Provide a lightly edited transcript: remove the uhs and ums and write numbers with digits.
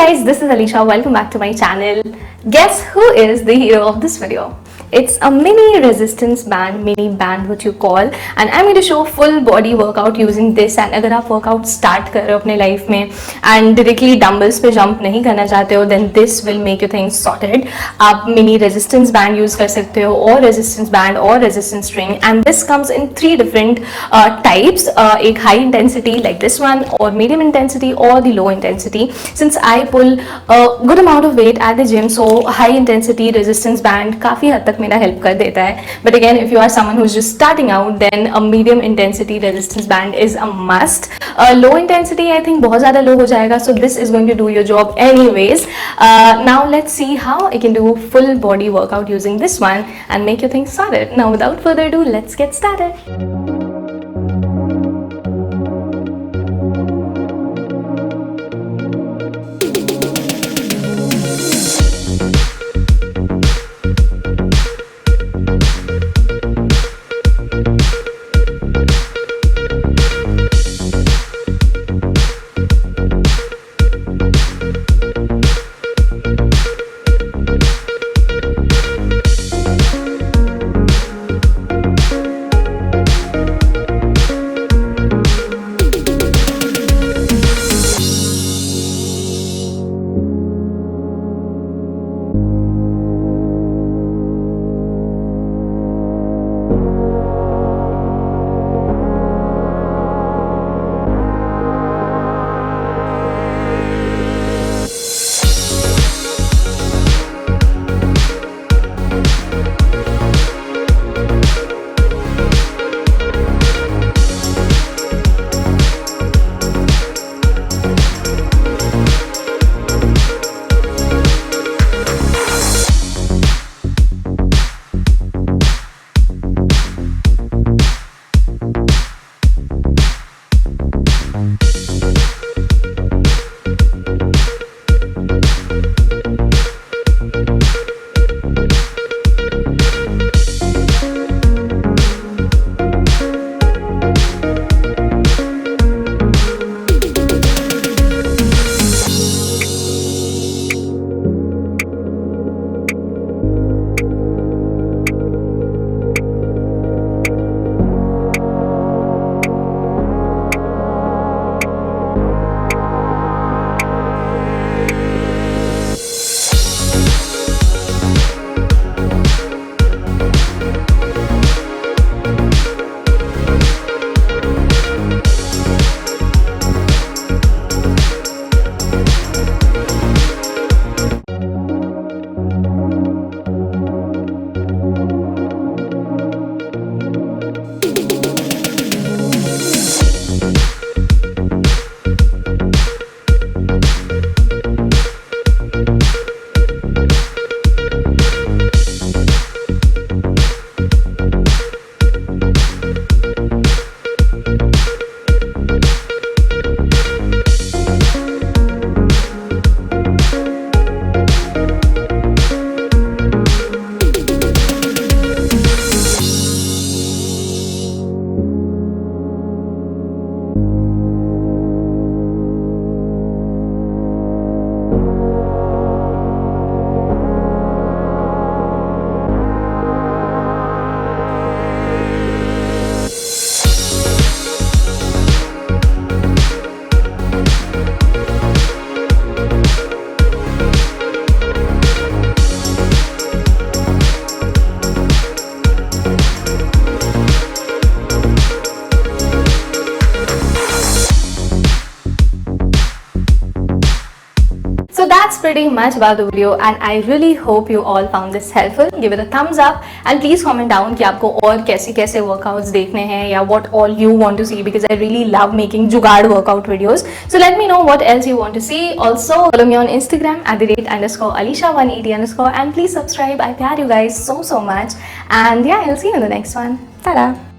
guys, this is Alisha. Welcome back to my channel. Guess who is the hero of this video? It's a mini resistance band, mini band what you call, and I'm going to show full body workout using this. And अगर आप workout start कर रहे हो अपने life में and directly dumbbells पे jump नहीं करना चाहते हो, then this will make your things sorted. आप mini resistance band use कर सकते हो, or resistance band or resistance string, and this comes in three different types. एक high intensity like this one, or medium intensity, or the low intensity. Since I pull a good amount of weight at the gym, so high intensity resistance band काफी हद तक मेरा help कर देता है. But again, if you are someone who's just starting out, then a medium intensity resistance band is a must. Low intensity I think बहुत ज़्यादा low हो जाएगा, so this is going to do your job anyways. Now let's see how I can do full body workout using this one and make your things started. Now without further ado, let's get started. So that's pretty much about the video, and I really hope you all found this helpful. Give it a thumbs up and please comment down कि आपको और कैसे workouts देखने हैं या what all you want to see, because I really love making जुगाड़ workout videos. So let me know what else you want to see. Also follow me on Instagram @Alisha180_ and please subscribe. I love you guys so much, and yeah, I'll see you in the next one. Ta-da!